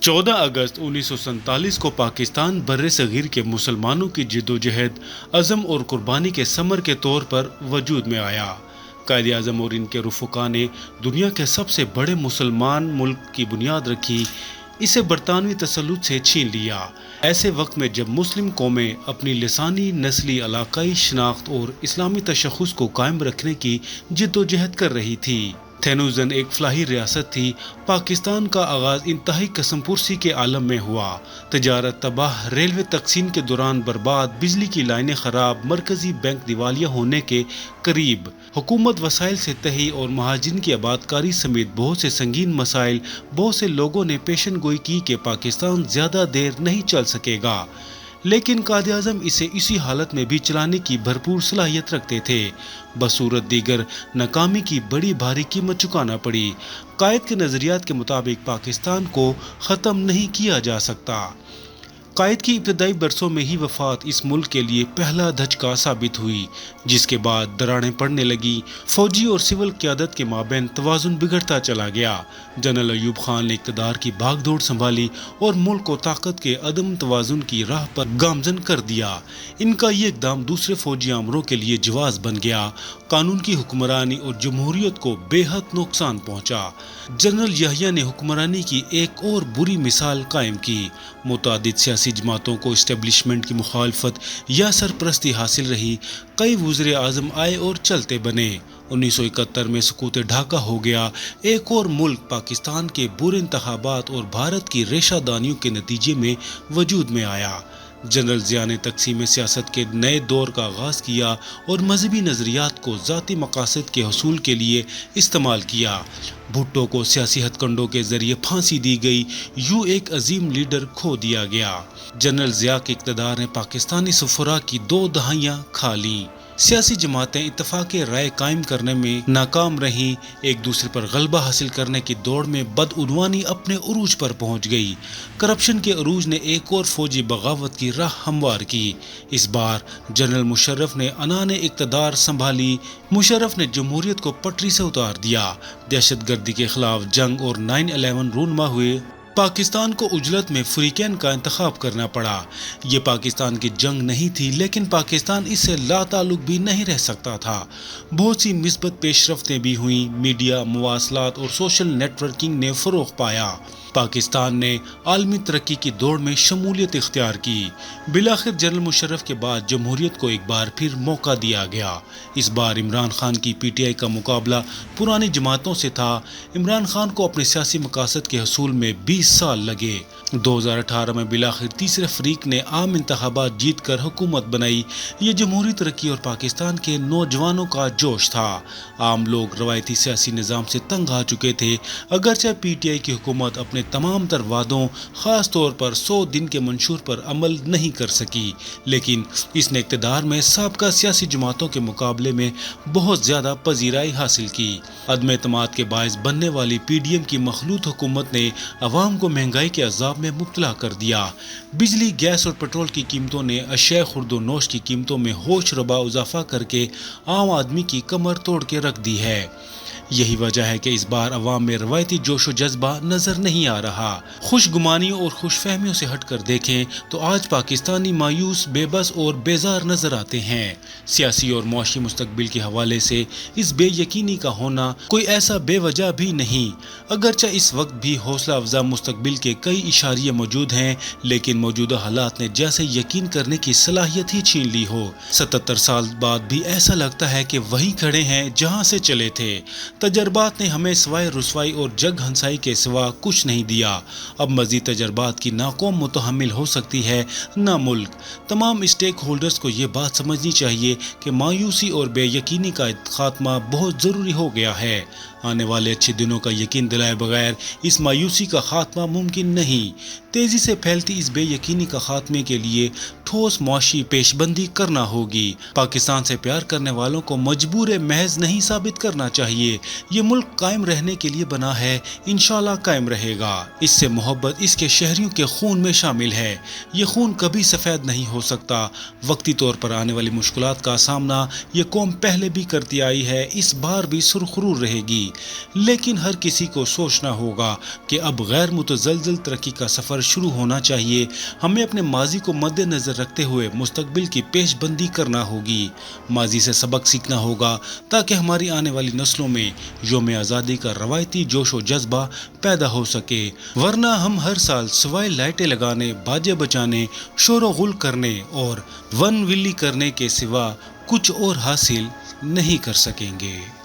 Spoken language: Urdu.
14 اگست 1947 کو پاکستان بر صغیر کے مسلمانوں کی جدوجہد، عزم اور قربانی کے ثمر کے طور پر وجود میں آیا۔ قائد اعظم اور ان کے رفقا نے دنیا کے سب سے بڑے مسلمان ملک کی بنیاد رکھی، اسے برطانوی تسلط سے چھین لیا۔ ایسے وقت میں جب مسلم قومیں اپنی لسانی، نسلی، علاقائی شناخت اور اسلامی تشخص کو قائم رکھنے کی جدوجہد کر رہی تھی، تھینوزن ایک فلاحی ریاست تھی۔ پاکستان کا آغاز انتہائی قسم پرسی کے عالم میں ہوا۔ تجارت تباہ، ریلوے تقسیم کے دوران برباد، بجلی کی لائنیں خراب، مرکزی بینک دیوالیہ ہونے کے قریب، حکومت وسائل سے تہی اور مہاجرین کی آبادکاری سمیت بہت سے سنگین مسائل۔ بہت سے لوگوں نے پیشن گوئی کی کہ پاکستان زیادہ دیر نہیں چل سکے گا، لیکن قائد اعظم اسے اسی حالت میں بھی چلانے کی بھرپور صلاحیت رکھتے تھے۔ بصورت دیگر ناکامی کی بڑی بھاری قیمت چکانا پڑی۔ قائد کے نظریات کے مطابق پاکستان کو ختم نہیں کیا جا سکتا۔ قائد کی ابتدائی برسوں میں ہی وفات اس ملک کے لیے پہلا دھچکا ثابت ہوئی، جس کے بعد دراڑیں پڑنے لگیں۔ فوجی اور سول قیادت کے مابین توازن بگڑتا چلا گیا۔ جنرل ایوب خان نے اقتدار کی بھاگ دوڑ سنبھالی اور ملک کو طاقت کے عدم توازن کی راہ پر گامزن کر دیا۔ ان کا یہ اقدام دوسرے فوجی آمروں کے لیے جواز بن گیا۔ قانون کی حکمرانی اور جمہوریت کو بے حد نقصان پہنچا۔ جنرل یحییٰ نے حکمرانی کی ایک اور بری مثال قائم کی۔ متعدد سیاسی جماعتوں کو اسٹیبلشمنٹ کی مخالفت یا سرپرستی حاصل رہی۔ کئی وزیر اعظم آئے اور چلتے بنے۔ 1971 میں سقوط ڈھاکہ ہو گیا۔ ایک اور ملک پاکستان کے برے انتخابات اور بھارت کی ریشہ دانیوں کے نتیجے میں وجود میں آیا۔ جنرل ضیاء نے تقسیم سیاست کے نئے دور کا آغاز کیا اور مذہبی نظریات کو ذاتی مقاصد کے حصول کے لیے استعمال کیا۔ بھٹو کو سیاسی ہتھ کنڈوں کے ذریعے پھانسی دی گئی۔ یوں ایک عظیم لیڈر کھو دیا گیا۔ جنرل ضیاء کے اقتدار نے پاکستانی سفراء کی 2 دہائیاں کھا لیں۔ سیاسی جماعتیں اتفاق رائے قائم کرنے میں ناکام رہیں۔ ایک دوسرے پر غلبہ حاصل کرنے کی دوڑ میں بدعنوانی اپنے عروج پر پہنچ گئی۔ کرپشن کے عروج نے ایک اور فوجی بغاوت کی راہ ہموار کی۔ اس بار جنرل مشرف نے عنان اقتدار سنبھالی۔ مشرف نے جمہوریت کو پٹری سے اتار دیا۔ دہشت گردی کے خلاف جنگ اور 9/11 رونما ہوئے۔ پاکستان کو عجلت میں فریقین کا انتخاب کرنا پڑا۔ یہ پاکستان کی جنگ نہیں تھی، لیکن پاکستان اس سے لا تعلق بھی نہیں رہ سکتا تھا۔ بہت سی مثبت پیش رفتیں بھی ہوئیں۔ میڈیا، مواصلات اور سوشل نیٹ ورکنگ نے فروغ پایا۔ پاکستان نے عالمی ترقی کی دوڑ میں شمولیت اختیار کی۔ بالآخر جنرل مشرف کے بعد جمہوریت کو ایک بار پھر موقع دیا گیا۔ اس بار عمران خان کی پی ٹی آئی کا مقابلہ پرانی جماعتوں سے تھا۔ عمران خان کو اپنے سیاسی مقاصد کے حصول میں 20 سال لگے۔ 2018 میں بالآخر تیسرے فریق نے عام انتخابات جیت کر حکومت بنائی۔ یہ جمہوری ترقی اور پاکستان کے نوجوانوں کا جوش تھا۔ عام لوگ روایتی سیاسی نظام سے تنگ آ چکے تھے۔ اگرچہ پی ٹی آئی کی حکومت اپنے تمام تر وعدوں، خاص طور پر 100 دن کے منشور پر عمل نہیں کر سکی، لیکن اس نے اقتدار میں سابقہ سیاسی جماعتوں کے مقابلے میں بہت زیادہ پذیرائی حاصل کی۔ عدم اعتماد کے باعث بننے والی پی ڈی ایم کی مخلوط حکومت نے عوام کو مہنگائی کے عذاب میں مبتلا کر دیا۔ بجلی، گیس اور پیٹرول کی قیمتوں نے اشیاء خورد و نوش کی قیمتوں میں ہوش ربا اضافہ کر کے عام آدمی کی کمر توڑ کے رکھ دی ہے۔ یہی وجہ ہے کہ اس بار عوام میں روایتی جوش و جذبہ نظر نہیں آ رہا۔ خوش گمانیوں اور خوش فہمیوں سے ہٹ کر دیکھیں تو آج پاکستانی مایوس، بے بس اور بیزار نظر آتے ہیں۔ سیاسی اور معاشی مستقبل کے حوالے سے اس بے یقینی کا ہونا کوئی ایسا بے وجہ بھی نہیں۔ اگرچہ اس وقت بھی حوصلہ افزا مستقبل کے کئی اشاریے موجود ہیں، لیکن موجودہ حالات نے جیسے یقین کرنے کی صلاحیت ہی چھین لی ہو۔ 77 سال بعد بھی ایسا لگتا ہے کہ وہیں کھڑے ہیں جہاں سے چلے تھے۔ تجربات نے ہمیں سوائے رسوائی اور جگ ہنسائی کے سوا کچھ نہیں دیا۔ اب مزید تجربات کی نہ قوم متحمل ہو سکتی ہے، نہ ملک۔ تمام اسٹیک ہولڈرز کو یہ بات سمجھنی چاہیے کہ مایوسی اور بے یقینی کا خاتمہ بہت ضروری ہو گیا ہے۔ آنے والے اچھے دنوں کا یقین دلائے بغیر اس مایوسی کا خاتمہ ممکن نہیں۔ تیزی سے پھیلتی اس بے یقینی کا خاتمے کے لیے ٹھوس معاشی پیش بندی کرنا ہوگی۔ پاکستان سے پیار کرنے والوں کو مجبور محض نہیں ثابت کرنا چاہیے۔ یہ ملک قائم رہنے کے لیے بنا ہے، انشاءاللہ قائم رہے گا۔ اس سے محبت اس کے شہریوں کے خون میں شامل ہے۔ یہ خون کبھی سفید نہیں ہو سکتا۔ وقتی طور پر آنے والی مشکلات کا سامنا یہ قوم پہلے بھی کرتی آئی ہے، اس بار بھی سرخرو رہے گی۔ لیکن ہر کسی کو سوچنا ہوگا کہ اب غیر متزلزل ترقی کا سفر شروع ہونا چاہیے۔ ہمیں اپنے ماضی کو مد نظر رکھتے ہوئے مستقبل کی پیش بندی کرنا ہوگی۔ ماضی سے سبق سیکھنا ہوگا تاکہ ہماری آنے والی نسلوں میں یوم آزادی کا روایتی جوش و جذبہ پیدا ہو سکے، ورنہ ہم ہر سال سوائے لائٹیں لگانے، باجے بجانے، شور و غل کرنے اور ون ولی کرنے کے سوا کچھ اور حاصل نہیں کر سکیں گے۔